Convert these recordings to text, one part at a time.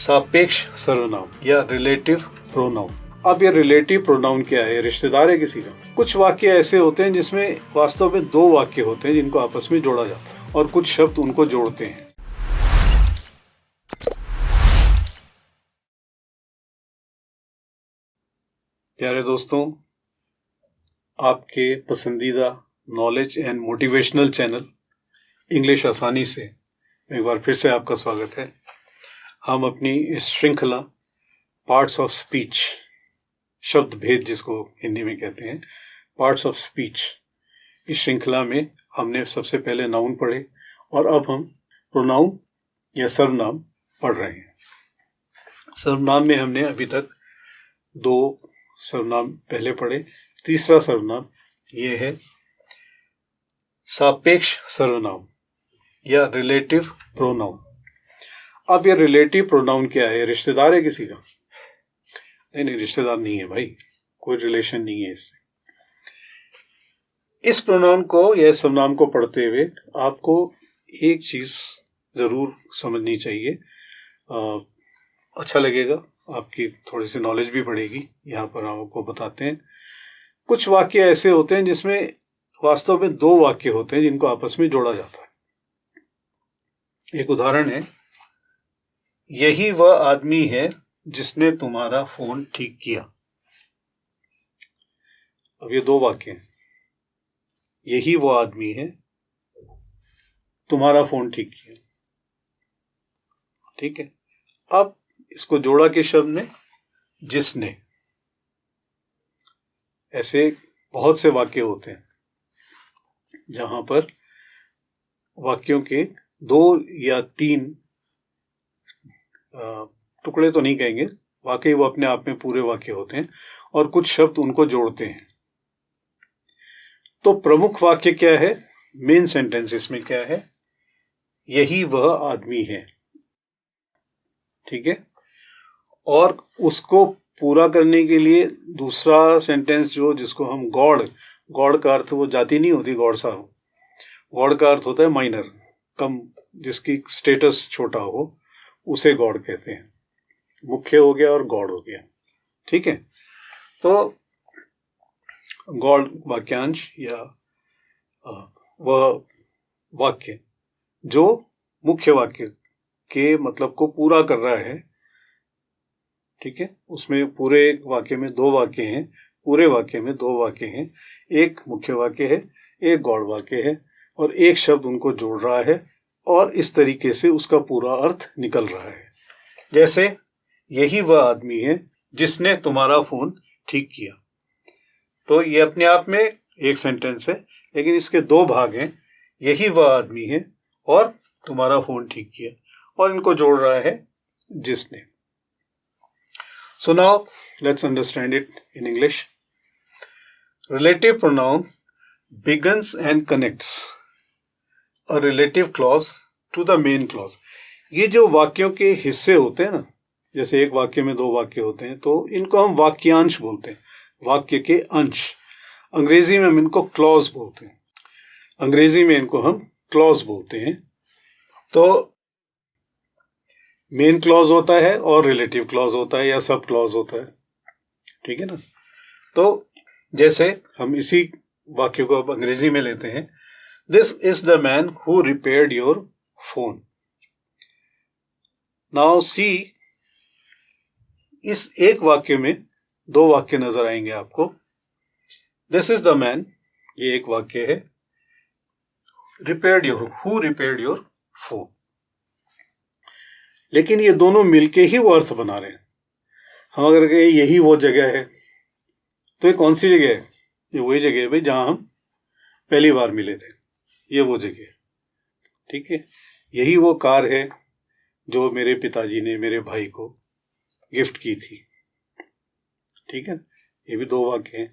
सापेक्ष सर्वनाम या रिलेटिव प्रोनाउन। अब ये रिलेटिव प्रोनाउन क्या है? रिश्तेदार है किसी का। कुछ वाक्य ऐसे होते हैं जिसमें वास्तव में दो वाक्य होते हैं जिनको आपस में जोड़ा जाता है और कुछ शब्द उनको जोड़ते हैं। प्यारे दोस्तों, आपके पसंदीदा knowledge and motivational channel English आसानी से एक बार फिर से आपका स्वागत है। हम अपनी इस श्रृंखला पार्ट्स ऑफ स्पीच, शब्द भेद जिसको हिंदी में कहते हैं, पार्ट्स ऑफ स्पीच, इस श्रृंखला में हमने सबसे पहले नाउन पढ़े और अब हम प्रोनाउन या सर्वनाम पढ़ रहे हैं। सर्वनाम में हमने अभी तक दो सर्वनाम पहले पढ़े। तीसरा सर्वनाम ये है सापेक्ष सर्वनाम या रिलेटिव प्रोनाउन। अब ये रिलेटिव प्रोनाउन क्या है? रिश्तेदार है किसी का? नहीं, रिश्तेदार नहीं है भाई, कोई रिलेशन नहीं है इससे। इस प्रोनाउन को या सर्वनाम को पढ़ते हुए आपको एक चीज जरूर समझनी चाहिए, अच्छा लगेगा, आपकी थोड़ी सी नॉलेज भी बढ़ेगी। यहाँ पर हम आपको बताते हैं कुछ वाक्य ऐसे होते हैं जिसमें वास्तव में दो वाक्य होते हैं जिनको आपस में जोड़ा जाता है। एक उदाहरण है, यही वह आदमी है जिसने तुम्हारा फोन ठीक किया। अब ये दो वाक्य हैं, यही वो आदमी है, तुम्हारा फोन ठीक किया। ठीक है, अब इसको जोड़ा किस शब्द में? जिसने। ऐसे बहुत से वाक्य होते हैं जहां पर वाक्यों के दो या तीन टुकड़े तो नहीं कहेंगे, वाकई वो अपने आप में पूरे वाक्य होते हैं और कुछ शब्द उनको जोड़ते हैं। तो प्रमुख वाक्य क्या है? मेन सेंटेंस इसमें क्या है? यही वह आदमी है। ठीक है, और उसको पूरा करने के लिए दूसरा सेंटेंस जिसको हम गॉड का अर्थ, वो जाति नहीं होती गॉड साहब, गॉड का अर्थ होता है माइनर, कम, जिसकी स्टेटस छोटा हो उसे गॉड कहते हैं। मुख्य हो गया और गॉड हो गया। ठीक है, तो गॉड वाक्यांश या वह वाक्य जो मुख्य वाक्य के मतलब को पूरा कर रहा है। ठीक है, उसमें पूरे वाक्य में दो वाक्य हैं, पूरे वाक्य में दो वाक्य हैं, एक मुख्य वाक्य है, एक गौड़ वाक्य है और एक शब्द उनको जोड़ रहा है और इस तरीके से उसका पूरा अर्थ निकल रहा है। जैसे यही वह आदमी है जिसने तुम्हारा फोन ठीक किया, तो ये अपने आप में एक सेंटेंस है, लेकिन इसके दो भाग हैं, यही वह आदमी है और तुम्हारा फोन ठीक किया, और इनको जोड़ रहा है जिसने। So now let's understand it in English. Relative pronoun begins and connects a relative clause to the main clause. ये जो वाक्यों के हिस्से होते हैं ना, जैसे एक वाक्य में दो वाक्य होते हैं, तो इनको हम वाक्यांश बोलते हैं, वाक्य के अंश। अंग्रेजी में हम इनको क्लॉज बोलते हैं, अंग्रेजी में इनको हम क्लॉज बोलते हैं। तो मेन क्लॉज होता है और रिलेटिव क्लॉज होता है या सब क्लॉज होता है। ठीक है ना, तो जैसे हम इसी वाक्य को अब अंग्रेजी में लेते हैं, this is the man who repaired your phone. Now see, इस एक वाक्य में दो वाक्य नजर आएंगे आपको। दिस इज द मैन, ये एक वाक्य है, repaired your, who repaired your phone, लेकिन ये दोनों मिलके ही वो अर्थ बना रहे हैं। हम अगर कहें यही वो जगह है, तो ये कौन सी जगह है? ये वही जगह है भाई जहां हम पहली बार मिले थे, ये वो जगह है। ठीक है, यही वो कार है जो मेरे पिताजी ने मेरे भाई को गिफ्ट की थी। ठीक है, ये भी दो वाक्य हैं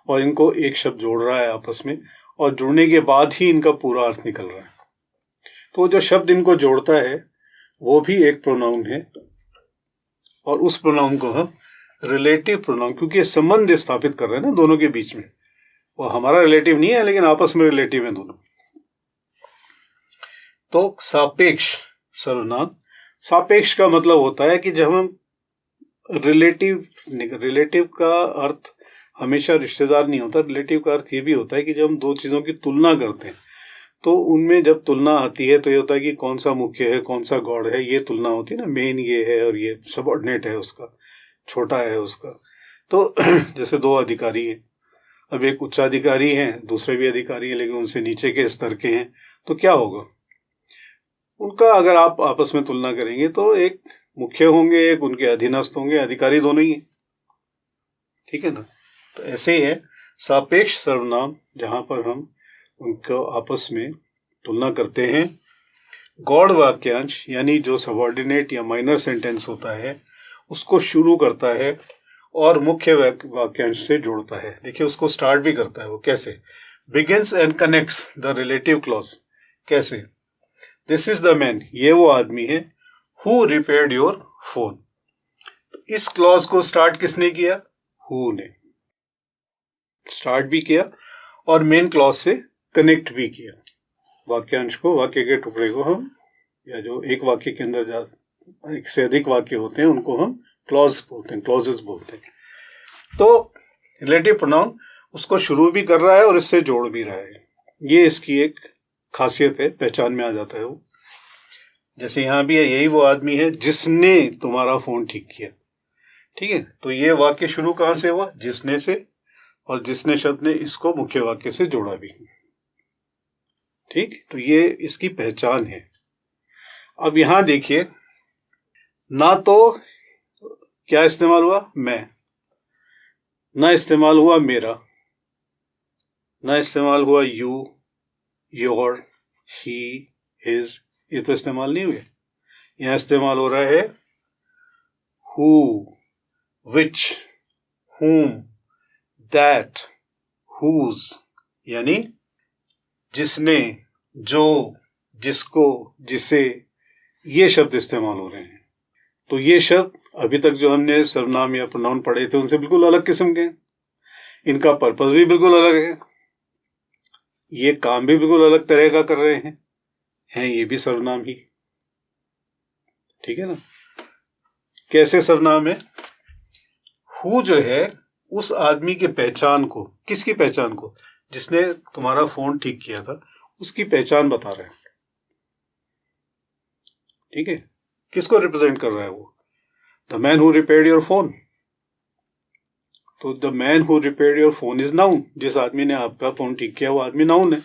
और इनको एक शब्द जोड़ रहा है आपस में, और जुड़ने के बाद ही इनका पूरा अर्थ निकल रहा है। तो जो शब्द इनको जोड़ता है वो भी एक प्रोनाउन है, और उस प्रोनाउन को हम रिलेटिव प्रोनाउन, क्योंकि ये संबंध स्थापित कर रहे हैं ना दोनों के बीच में, वो हमारा रिलेटिव नहीं है लेकिन आपस में रिलेटिव है दोनों। तो सापेक्ष सर्वनाम सापेक्ष का मतलब होता है कि जब हम रिलेटिव का अर्थ हमेशा रिश्तेदार नहीं होता। रिलेटिव का अर्थ ये भी होता है कि जब हम दो चीज़ों की तुलना करते हैं तो उनमें जब तुलना आती है तो ये होता है कि कौन सा मुख्य है, कौन सा गौड़ है, ये तुलना होती है ना। मेन ये है और ये सबऑर्डिनेट है उसका, छोटा है उसका। तो जैसे दो अधिकारी हैं, अब एक उच्चाधिकारी हैं, दूसरे भी अधिकारी हैं, लेकिन उनसे नीचे के स्तर के हैं, तो क्या होगा उनका? अगर आप आपस में तुलना करेंगे तो एक मुख्य होंगे, एक उनके अधीनस्थ होंगे, अधिकारी दोनों ही हैं, ठीक है ना। तो ऐसे ही है सापेक्ष सर्वनाम, जहां पर हम उनको आपस में तुलना करते हैं। गौड़ वाक्यांश यानी जो सबऑर्डिनेट या माइनर सेंटेंस होता है उसको शुरू करता है और मुख्य वाक्यांश से जोड़ता है। देखिए उसको स्टार्ट भी करता है। वो कैसे? Begins and connects the relative clause. कैसे? दिस इज द मैन, ये वो आदमी है, हु रिपेयर्ड योर फोन। इस क्लॉज को स्टार्ट किसने किया? हु ने स्टार्ट भी किया और मेन क्लॉज से कनेक्ट भी किया। वाक्यांश को, वाक्य के टुकड़े को हम, या जो एक वाक्य के अंदर एक से अधिक वाक्य होते हैं उनको हम क्लॉज बोलते हैं, क्लॉजेस बोलते हैं। तो रिलेटिव प्रोनाउन उसको शुरू भी कर रहा है और इससे जोड़ भी रहा है। ये इसकी एक खासियत है, पहचान में आ जाता है वो। जैसे यहां भी है, यही वो आदमी है जिसने तुम्हारा फोन ठीक किया, ठीक है। तो ये वाक्य शुरू कहां से हुआ? जिसने से, और जिसने शब्द ने इसको मुख्य वाक्य से जोड़ा भी, ठीक। तो ये इसकी पहचान है। अब यहां देखिए, ना तो क्या इस्तेमाल हुआ? मैं। ना इस्तेमाल हुआ मेरा। ना इस्तेमाल हुआ यू, योर, ही, हिज, ये तो इस्तेमाल नहीं हुए। यहां इस्तेमाल हो रहा है who, which, whom, that, whose, यानी जिसने, जो, जिसको, जिसे, ये शब्द इस्तेमाल हो रहे हैं। तो ये शब्द अभी तक जो हमने सर्वनाम या प्रोनाउन पढ़े थे उनसे बिल्कुल अलग किस्म के हैं। इनका पर्पस भी बिल्कुल अलग है, ये काम भी बिल्कुल अलग तरह का कर रहे हैं ये भी सर्वनाम ही, ठीक है ना। कैसे सर्वनाम है? हु जो है उस आदमी के पहचान को, किसकी पहचान को? जिसने तुम्हारा फोन ठीक किया था, उसकी पहचान बता रहा है, ठीक है। किसको रिप्रेजेंट कर रहा है वो? The man who repaired your phone. तो the man who repaired your phone is known. जिस आदमी ने आपका फोन ठीक किया वो आदमी नाउन है,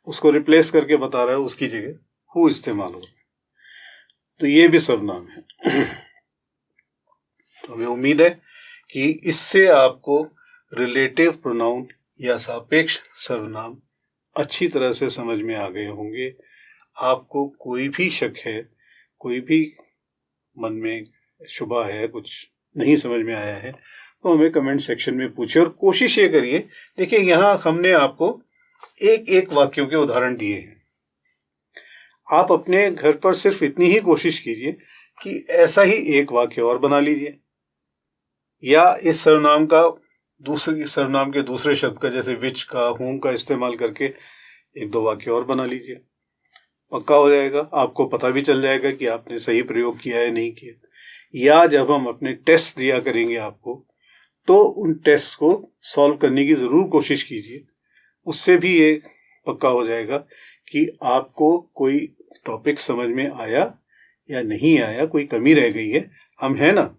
उसको रिप्लेस करके बता रहा है, उसकी जगह हु इस्तेमाल हो रहा है। तो ये भी सर्वनाम है। तो हमें उम्मीद है कि इससे आपको रिलेटिव प्रोनाउन या सापेक्ष सर्वनाम अच्छी तरह से समझ में आ गए होंगे। आपको कोई भी शक है, कोई भी मन में शुबा है, कुछ नहीं समझ में आया है, तो हमें कमेंट सेक्शन में पूछिए। और कोशिश ये करिए, देखिए यहाँ हमने आपको एक एक वाक्यों के उदाहरण दिए हैं। आप अपने घर पर सिर्फ इतनी ही कोशिश कीजिए कि ऐसा ही एक वाक्य और बना लीजिए, या इस सर्वनाम का दूसरे सर्वनाम के दूसरे शब्द का, जैसे विच का, होम का इस्तेमाल करके एक दो वाक्य और बना लीजिए। पक्का हो जाएगा, आपको पता भी चल जाएगा कि आपने सही प्रयोग किया है नहीं किया। या जब हम अपने टेस्ट दिया करेंगे आपको, तो उन टेस्ट को सॉल्व करने की जरूर कोशिश कीजिए। उससे भी ये पक्का हो जाएगा कि आपको कोई टॉपिक समझ में आया या नहीं आया, कोई कमी रह गई है, हम है ना,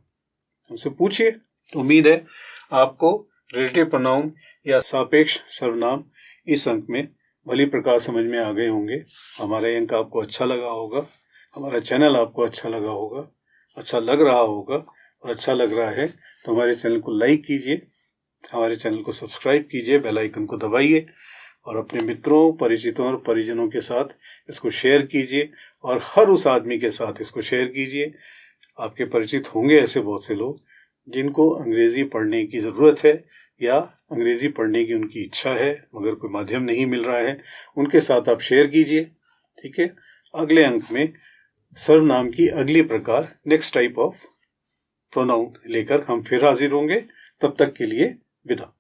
हमसे पूछिए। उम्मीद है आपको रिलेटिव प्रोनाउन या सापेक्ष सर्वनाम इस अंक में भली प्रकार समझ में आ गए होंगे। हमारा अंक आपको अच्छा लगा होगा, हमारा चैनल आपको अच्छा लगा होगा, अच्छा लग रहा होगा। और अच्छा लग रहा है तो हमारे चैनल को लाइक कीजिए, हमारे चैनल को सब्सक्राइब कीजिए, बेल आइकन को दबाइए और अपने मित्रों, परिचितों और परिजनों के साथ इसको शेयर कीजिए। और हर उस आदमी के साथ इसको शेयर कीजिए। आपके परिचित होंगे ऐसे बहुत से लोग जिनको अंग्रेजी पढ़ने की ज़रूरत है या अंग्रेजी पढ़ने की उनकी इच्छा है, मगर कोई माध्यम नहीं मिल रहा है। उनके साथ आप शेयर कीजिए, ठीक है। अगले अंक में सर्वनाम की अगली प्रकार, नेक्स्ट टाइप ऑफ प्रोनाउन लेकर हम फिर हाजिर होंगे। तब तक के लिए विदा।